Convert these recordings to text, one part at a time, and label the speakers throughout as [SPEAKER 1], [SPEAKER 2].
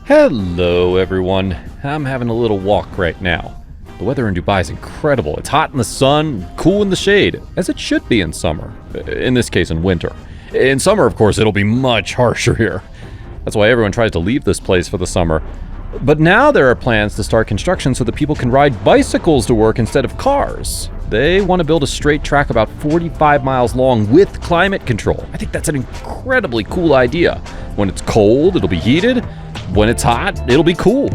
[SPEAKER 1] Hello everyone, I'm having a little walk right now. The weather in Dubai is incredible. It's hot in the sun, cool in the shade, as it should be in summer. In this case, in winter. In summer, of course, it'll be much harsher here. That's why everyone tries to leave this place for the summer. But now there are plans to start construction so that people can ride bicycles to work instead of cars. They want to build a straight track about 45 miles long with climate control. I think that's an incredibly cool idea. When it's cold, it'll be heated. When it's hot, it'll be cooled.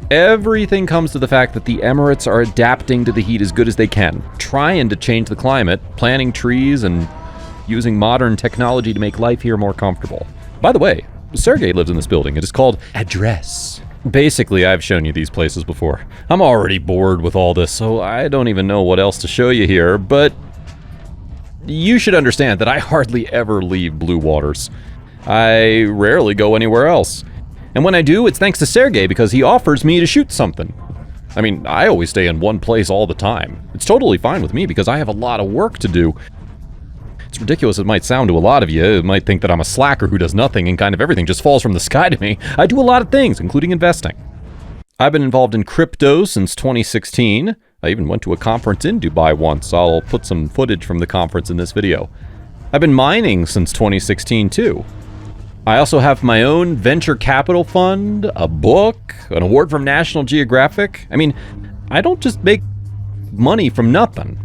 [SPEAKER 1] Everything comes to the fact that the Emirates are adapting to the heat as good as they can, trying to change the climate, planting trees, and using modern technology to make life here more comfortable. By the way, Sergey lives in this building. It is called Address. Basically, I've shown you these places before. I'm already bored with all this, so I don't even know what else to show you here, but you should understand that I hardly ever leave Blue Waters. I rarely go anywhere else. And when I do, it's thanks to Sergey because he offers me to shoot something. I mean, I always stay in one place all the time. It's totally fine with me because I have a lot of work to do. It's ridiculous it might sound to a lot of you. It might think that I'm a slacker who does nothing and kind of everything just falls from the sky to me. I do a lot of things, including investing. I've been involved in crypto since 2016. I even went to a conference in Dubai once. I'll put some footage from the conference in this video. I've been mining since 2016 too. I also have my own venture capital fund, a book, an award from National Geographic. I mean, I don't just make money from nothing.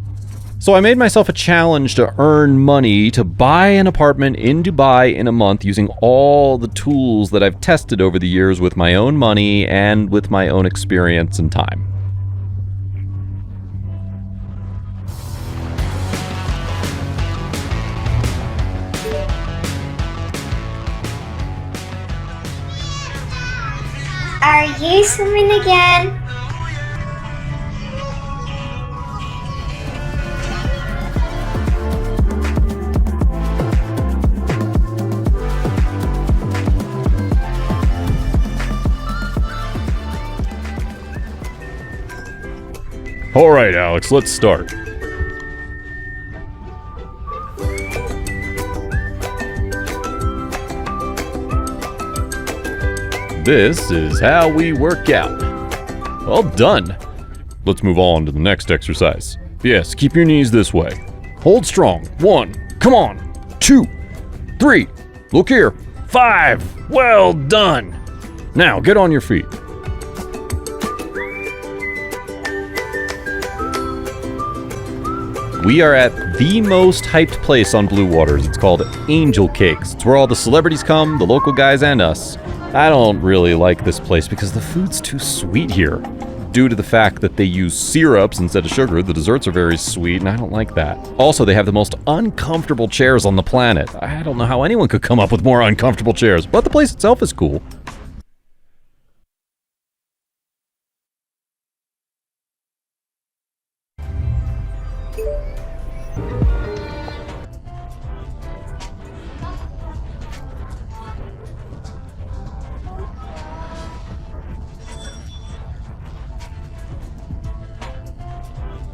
[SPEAKER 1] So I made myself a challenge to earn money to buy an apartment in Dubai in a month using all the tools that I've tested over the years with my own money and with my own experience and time.
[SPEAKER 2] Are you swimming again?
[SPEAKER 1] All right, Alex, let's start. This is how we work out. Well done. Let's move on to the next exercise. Yes, keep your knees this way. Hold strong. 1. Come on. 2. 3. Look here. 5. Well done. Now get on your feet. We are at the most hyped place on Blue Waters. It's called Angel Cakes. It's where all the celebrities come, the local guys and us. I don't really like this place because the food's too sweet here. Due to the fact that they use syrups instead of sugar, the desserts are very sweet, and I don't like that. Also, they have the most uncomfortable chairs on the planet. I don't know how anyone could come up with more uncomfortable chairs, but the place itself is cool.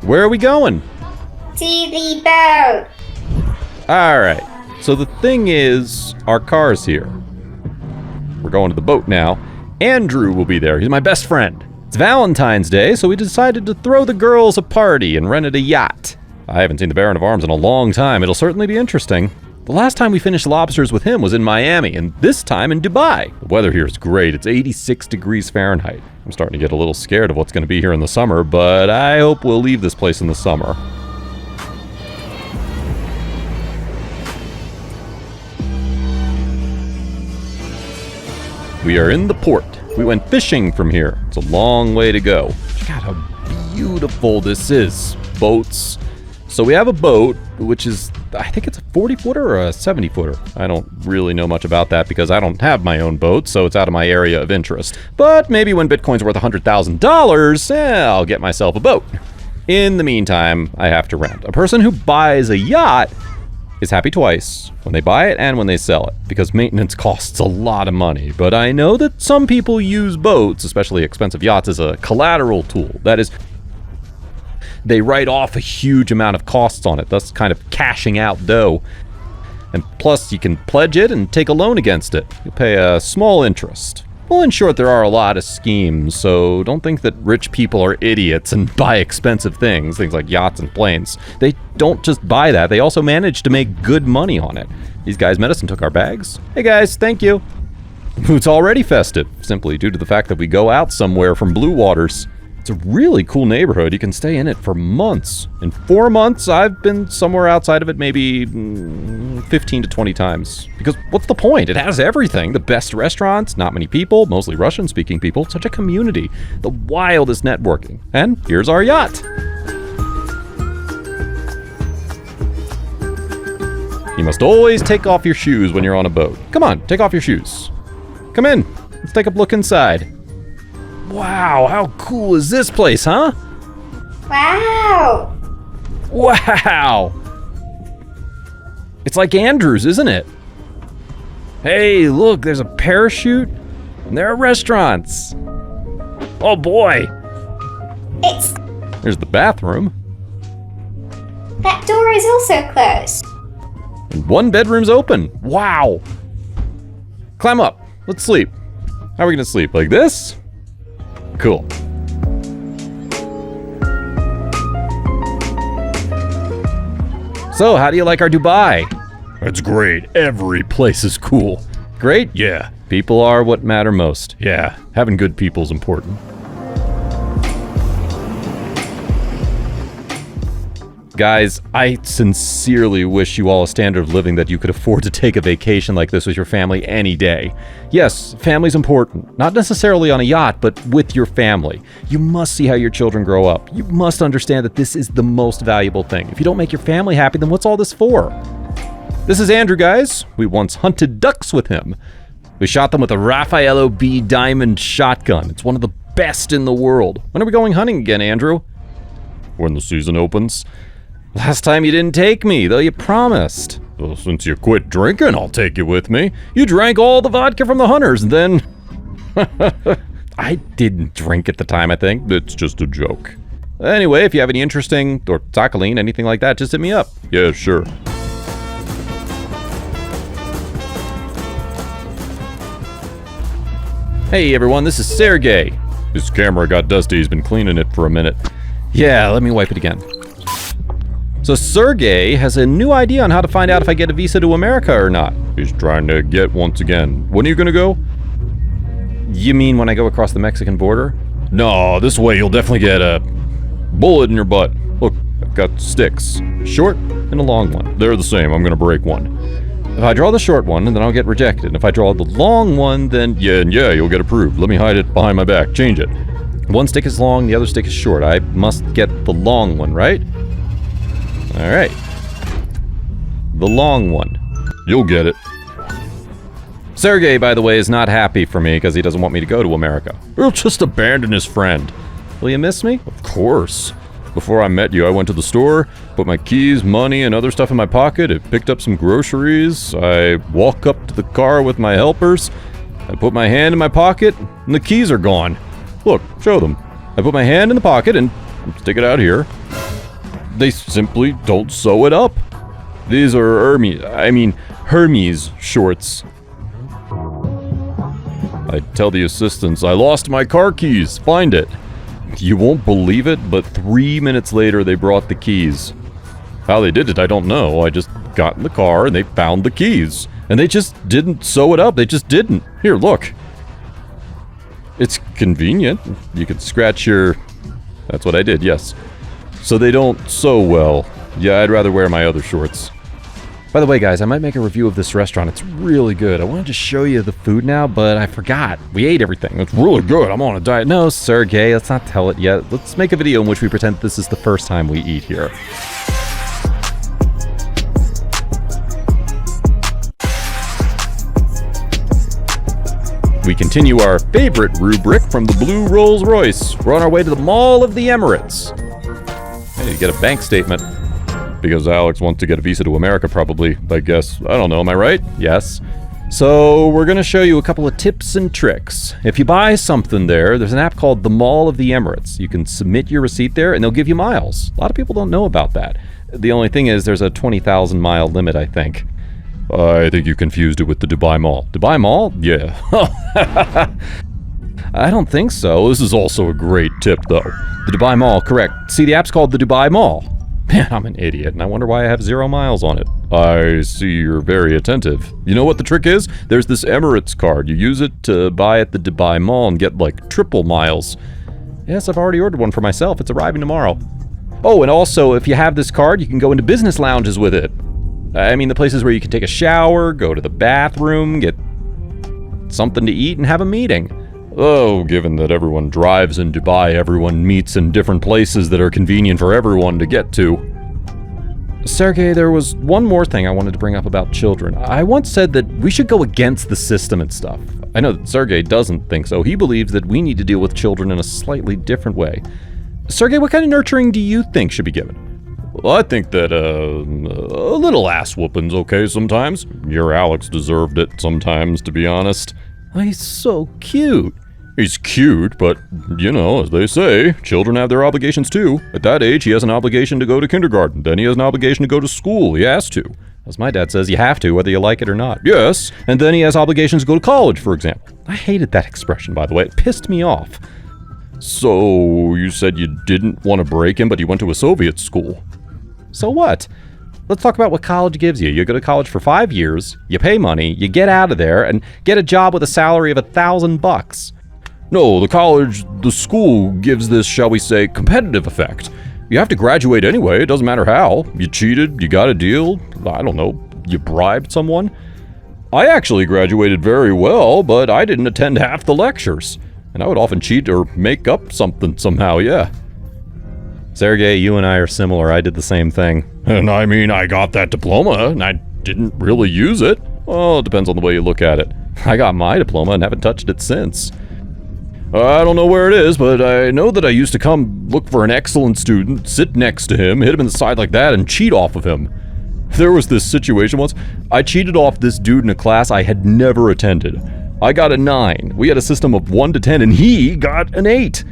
[SPEAKER 1] Where are we going?
[SPEAKER 2] To the boat.
[SPEAKER 1] Alright, so the thing is, our car's here. We're going to the boat now. Andrew will be there, he's my best friend. It's Valentine's Day, so we decided to throw the girls a party and rented a yacht. I haven't seen the Baron of Arms in a long time, it'll certainly be interesting. The last time we finished lobsters with him was in Miami, and this time in Dubai. The weather here is great, it's 86 degrees Fahrenheit. I'm starting to get a little scared of what's going to be here in the summer, but I hope we'll leave this place in the summer. We are in the port. We went fishing from here. It's a long way to go. Check out how beautiful this is. Boats. So we have a boat, which is, I think it's a 40-footer or a 70-footer. I don't really know much about that because I don't have my own boat, so it's out of my area of interest. But maybe when Bitcoin's worth $100,000, I'll get myself a boat. In the meantime, I have to rent. A person who buys a yacht is happy twice, when they buy it and when they sell it, because maintenance costs a lot of money. But I know that some people use boats, especially expensive yachts, as a collateral tool. That is, they write off a huge amount of costs on it, thus kind of cashing out dough. And plus, you can pledge it and take a loan against it. You'll pay a small interest. Well, in short, there are a lot of schemes, so don't think that rich people are idiots and buy expensive things like yachts and planes. They don't just buy that, they also manage to make good money on it. These guys met us and took our bags. Hey guys, thank you. It's already festive, simply due to the fact that we go out somewhere from blue waters. It's a really cool neighborhood. You can stay in it for months. In 4 months, I've been somewhere outside of it maybe 15 to 20 times. Because what's the point? It has everything. The best restaurants, not many people, mostly Russian-speaking people, such a community, the wildest networking. And here's our yacht. You must always take off your shoes when you're on a boat. Come on, take off your shoes. Come in. Let's take a look inside. Wow, how cool is this place, huh?
[SPEAKER 2] Wow!
[SPEAKER 1] Wow! It's like Andrew's, isn't it? Hey, look, there's a parachute, and there are restaurants. Oh boy! There's the bathroom.
[SPEAKER 2] That door is also closed.
[SPEAKER 1] And one bedroom's open. Wow! Climb up. Let's sleep. How are we gonna sleep? Like this? Cool. So, how do you like our Dubai? It's great. Every place is cool. Great? Yeah. People are what matter most. Yeah. Having good people is important. Guys, I sincerely wish you all a standard of living that you could afford to take a vacation like this with your family any day. Yes, family's important. Not necessarily on a yacht, but with your family. You must see how your children grow up. You must understand that this is the most valuable thing. If you don't make your family happy, then what's all this for? This is Andrew, guys. We once hunted ducks with him. We shot them with a Raffaello B Diamond shotgun. It's one of the best in the world. When are we going hunting again, Andrew? When the season opens. Last time you didn't take me, though you promised. Well, since you quit drinking, I'll take you with me. You drank all the vodka from the hunters, and then... I didn't drink at the time, I think. It's just a joke. Anyway, if you have any interesting, or Sakhalin, anything like that, just hit me up. Yeah, sure. Hey everyone, this is Sergey. His camera got dusty, he's been cleaning it for a minute. Yeah, let me wipe it again. So Sergey has a new idea on how to find out if I get a visa to America or not. He's trying to get once again. When are you gonna go? You mean when I go across the Mexican border? No, this way you'll definitely get a bullet in your butt. Look, I've got sticks. Short and a long one. They're the same, I'm gonna break one. If I draw the short one, then I'll get rejected. And if I draw the long one, then yeah, you'll get approved. Let me hide it behind my back. Change it. One stick is long, the other stick is short. I must get the long one, right? Alright. The long one. You'll get it. Sergey, by the way, is not happy for me because he doesn't want me to go to America. He'll just abandon his friend. Will you miss me? Of course. Before I met you, I went to the store, put my keys, money, and other stuff in my pocket. I picked up some groceries. I walk up to the car with my helpers. I put my hand in my pocket, and the keys are gone. Look, show them. I put my hand in the pocket and stick it out here. They simply don't sew it up. These are Hermes shorts. I tell the assistants, I lost my car keys, find it. You won't believe it, but 3 minutes later they brought the keys. How they did it, I don't know. I just got in the car and they found the keys. And they just didn't sew it up, they just didn't. Here, look. It's convenient. You could scratch your... That's what I did, yes. So they don't sew well. Yeah, I'd rather wear my other shorts. By the way, guys, I might make a review of this restaurant. It's really good. I wanted to show you the food now, but I forgot. We ate everything. It's really good. I'm on a diet. No, Sergey, let's not tell it yet. Let's make a video in which we pretend this is the first time we eat here. We continue our favorite rubric from the Blue Rolls Royce. We're on our way to the Mall of the Emirates. Hey, you get a bank statement. Because Alex wants to get a visa to America, probably, I guess. I don't know, am I right? Yes. So, we're gonna show you a couple of tips and tricks. If you buy something there's an app called the Mall of the Emirates. You can submit your receipt there, and they'll give you miles. A lot of people don't know about that. The only thing is, there's a 20,000 mile limit, I think. I think you confused it with the Dubai Mall. Dubai Mall? Yeah. I don't think so. This is also a great tip, though. The Dubai Mall, correct. See, the app's called the Dubai Mall. Man, I'm an idiot, and I wonder why I have 0 miles on it. I see you're very attentive. You know what the trick is? There's this Emirates card. You use it to buy at the Dubai Mall and get, like, triple miles. Yes, I've already ordered one for myself. It's arriving tomorrow. Oh, and also, if you have this card, you can go into business lounges with it. I mean, the places where you can take a shower, go to the bathroom, get something to eat, and have a meeting. Oh, given that everyone drives in Dubai, everyone meets in different places that are convenient for everyone to get to. Sergey, there was one more thing I wanted to bring up about children. I once said that we should go against the system and stuff. I know that Sergey doesn't think so. He believes that we need to deal with children in a slightly different way. Sergey, what kind of nurturing do you think should be given? Well, I think that a little ass whooping's okay sometimes. Your Alex deserved it sometimes, to be honest. He's so cute. He's cute, but, you know, as they say, children have their obligations too. At that age, he has an obligation to go to kindergarten. Then he has an obligation to go to school. He has to. As my dad says, you have to, whether you like it or not. Yes, and then he has obligations to go to college, for example. I hated that expression, by the way. It pissed me off. So, you said you didn't want to break him, but you went to a Soviet school. So what? Let's talk about what college gives you. You go to college for 5 years, you pay money, you get out of there, and get a job with a salary of $1,000. No, the school gives this, shall we say, competitive effect. You have to graduate anyway, it doesn't matter how. You cheated, you got a deal, I don't know, you bribed someone. I actually graduated very well, but I didn't attend half the lectures. And I would often cheat or make up something somehow, yeah. Sergey, you and I are similar. I did the same thing. And I mean, I got that diploma, and I didn't really use it. Well, it depends on the way you look at it. I got my diploma and haven't touched it since. I don't know where it is, but I know that I used to come look for an excellent student, sit next to him, hit him in the side like that, and cheat off of him. There was this situation once. I cheated off this dude in a class I had never attended. I got a 9. We had a system of 1 to 10, and he got an 8.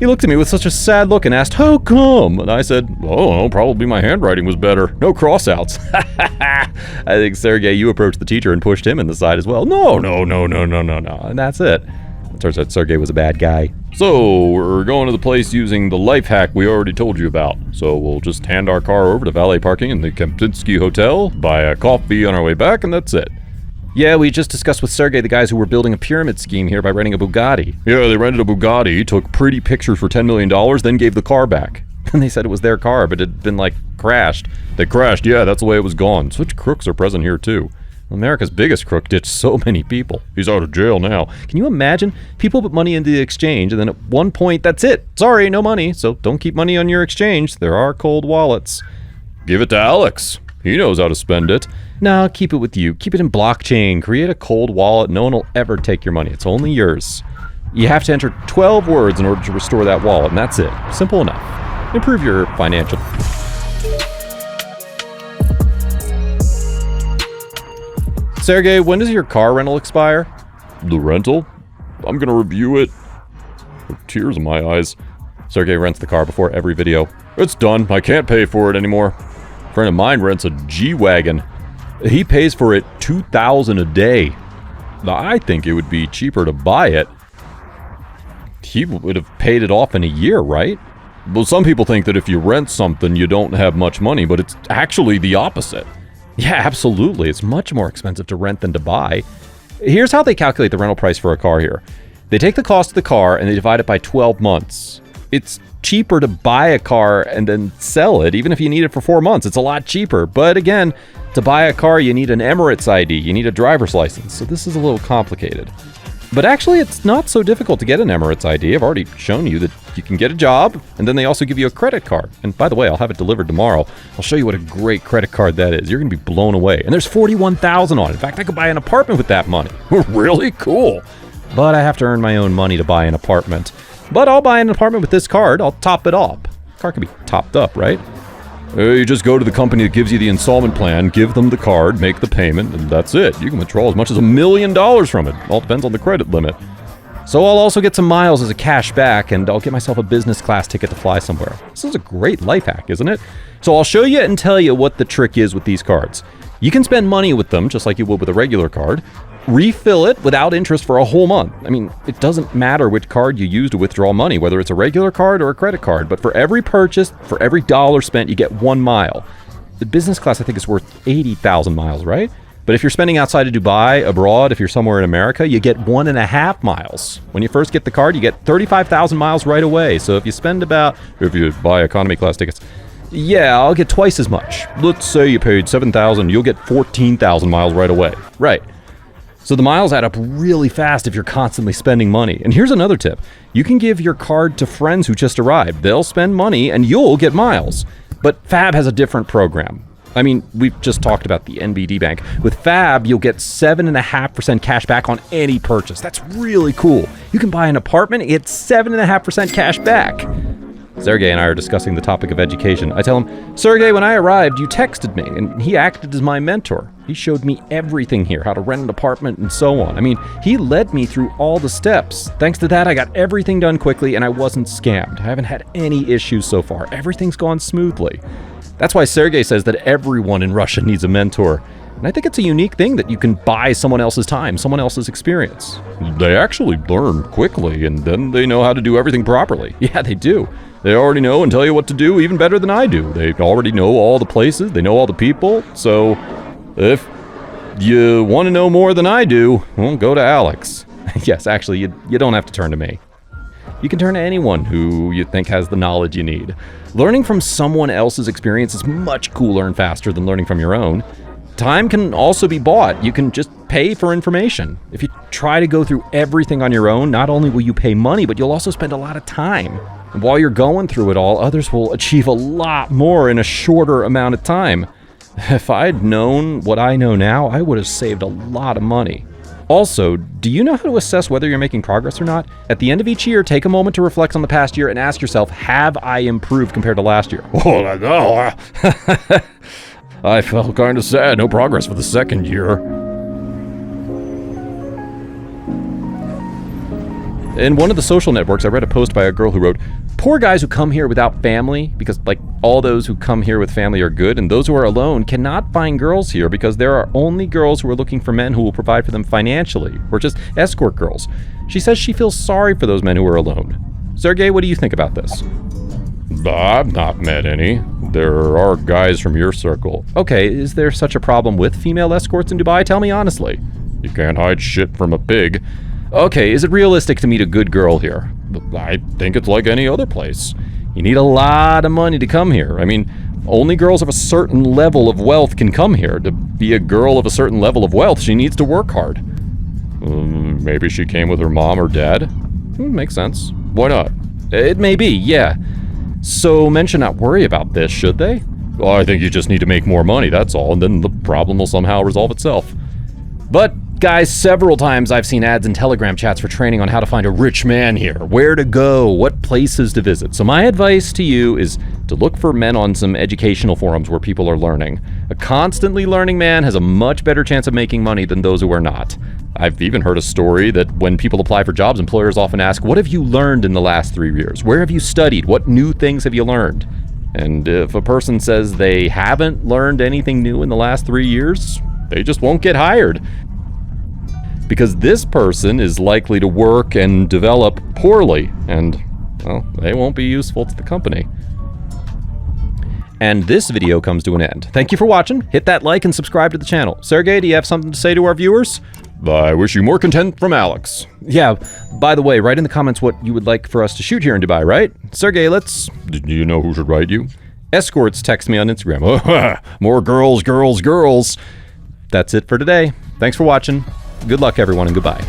[SPEAKER 1] He looked at me with such a sad look and asked, "How come?" And I said, "Oh, probably my handwriting was better. No crossouts." I think, Sergey, you approached the teacher and pushed him in the side as well. No. And that's it. It turns out Sergey was a bad guy. So, we're going to the place using the life hack we already told you about. So, we'll just hand our car over to valet parking in the Kempinski Hotel, buy a coffee on our way back, and that's it. Yeah, we just discussed with Sergey the guys who were building a pyramid scheme here by renting a Bugatti. Yeah, they rented a Bugatti, took pretty pictures for $10 million, then gave the car back. And they said it was their car, but it had been, like, crashed. They crashed, yeah, that's the way it was gone. Such crooks are present here, too. America's biggest crook ditched so many people. He's out of jail now. Can you imagine? People put money into the exchange, and then at one point, that's it. Sorry, no money, so don't keep money on your exchange. There are cold wallets. Give it to Alex. He knows how to spend it. No, keep it with you. Keep it in blockchain. Create a cold wallet. No one will ever take your money. It's only yours. You have to enter 12 words in order to restore that wallet, and that's it. Simple enough. Improve your financial... Sergey, when does your car rental expire? The rental? I'm gonna review it. With tears in my eyes. Sergey rents the car before every video. It's done. I can't pay for it anymore. A friend of mine rents a G-Wagon. He pays for it $2,000 a day. Now, I think it would be cheaper to buy it. He would have paid it off in a year, right? Well, some people think that if you rent something, you don't have much money, but it's actually the opposite. Yeah, absolutely. It's much more expensive to rent than to buy. Here's how they calculate the rental price for a car here. They take the cost of the car and they divide it by 12 months. It's cheaper to buy a car and then sell it, even if you need it for 4 months. It's a lot cheaper. But again, to buy a car, you need an Emirates ID. You need a driver's license. So this is a little complicated. But actually, it's not so difficult to get an Emirates ID. I've already shown you that you can get a job, and then they also give you a credit card. And by the way, I'll have it delivered tomorrow. I'll show you what a great credit card that is. You're going to be blown away. And there's $41,000 on it. In fact, I could buy an apartment with that money. Really cool. But I have to earn my own money to buy an apartment. But I'll buy an apartment with this card. I'll top it up. The car can be topped up, right? You just go to the company that gives you the installment plan, give them the card, make the payment, and that's it. You can withdraw as much as $1 million from it. All depends on the credit limit. So I'll also get some miles as a cash back, and I'll get myself a business class ticket to fly somewhere. This is a great life hack, isn't it? So I'll show you and tell you what the trick is with these cards. You can spend money with them just like you would with a regular card. Refill it without interest for a whole month. I mean, it doesn't matter which card you use to withdraw money, whether it's a regular card or a credit card, but for every purchase, for every dollar spent, you get 1 mile. The business class, I think, is worth 80,000 miles, right? But if you're spending outside of Dubai, abroad, if you're somewhere in America, you get 1.5 miles. When you first get the card, you get 35,000 miles right away. So if you buy economy class tickets, yeah, I'll get twice as much. Let's say you paid 7,000, you'll get 14,000 miles right away. Right. So the miles add up really fast if you're constantly spending money. And here's another tip. You can give your card to friends who just arrived. They'll spend money and you'll get miles. But Fab has a different program. I mean, we've just talked about the NBD Bank. With Fab, you'll get 7.5% cash back on any purchase. That's really cool. You can buy an apartment and get 7.5% cash back. Sergey and I are discussing the topic of education. I tell him, Sergey, when I arrived, you texted me, and he acted as my mentor. He showed me everything here, how to rent an apartment and so on. I mean, he led me through all the steps. Thanks to that, I got everything done quickly, and I wasn't scammed. I haven't had any issues so far. Everything's gone smoothly. That's why Sergey says that everyone in Russia needs a mentor. And I think it's a unique thing that you can buy someone else's time, someone else's experience. They actually learn quickly, and then they know how to do everything properly. Yeah, they do. They already know and tell you what to do even better than I do. They already know all the places, they know all the people. So if you want to know more than I do, well, go to Alex. Yes, actually, you don't have to turn to me. You can turn to anyone who you think has the knowledge you need. Learning from someone else's experience is much cooler and faster than learning from your own. Time can also be bought. You can just pay for information. If you try to go through everything on your own, not only will you pay money, but you'll also spend a lot of time. And while you're going through it all, others will achieve a lot more in a shorter amount of time. If I'd known what I know now, I would have saved a lot of money. Also, do you know how to assess whether you're making progress or not? At the end of each year, take a moment to reflect on the past year and ask yourself, have I improved compared to last year? Oh, no. I felt kind of sad. No progress for the second year. In one of the social networks, I read a post by a girl who wrote, poor guys who come here without family, because all those who come here with family are good, and those who are alone cannot find girls here because there are only girls who are looking for men who will provide for them financially, or just escort girls. She says she feels sorry for those men who are alone. Sergey, what do you think about this? I've not met any. There are guys from your circle. Okay, is there such a problem with female escorts in Dubai? Tell me honestly. You can't hide shit from a pig. Okay, is it realistic to meet a good girl here? I think it's like any other place. You need a lot of money to come here. I mean, only girls of a certain level of wealth can come here. To be a girl of a certain level of wealth, she needs to work hard. Maybe she came with her mom or dad? Makes sense. Why not? It may be, yeah. So men should not worry about this, should they? Well, I think you just need to make more money, that's all, and then the problem will somehow resolve itself. But guys, several times I've seen ads in Telegram chats for training on how to find a rich man here, where to go, what places to visit. So my advice to you is to look for men on some educational forums where people are learning. A constantly learning man has a much better chance of making money than those who are not. I've even heard a story that when people apply for jobs, employers often ask, what have you learned in the last 3 years? Where have you studied? What new things have you learned? And if a person says they haven't learned anything new in the last 3 years, they just won't get hired. Because this person is likely to work and develop poorly, and, well, they won't be useful to the company. And this video comes to an end. Thank you for watching. Hit that like and subscribe to the channel. Sergey, do you have something to say to our viewers? I wish you more content from Alex. Yeah, by the way, write in the comments what you would like for us to shoot here in Dubai, right? Sergey, do you know who should write you? Escorts text me on Instagram. More girls, girls, girls. That's it for today. Thanks for watching. Good luck, everyone, and goodbye.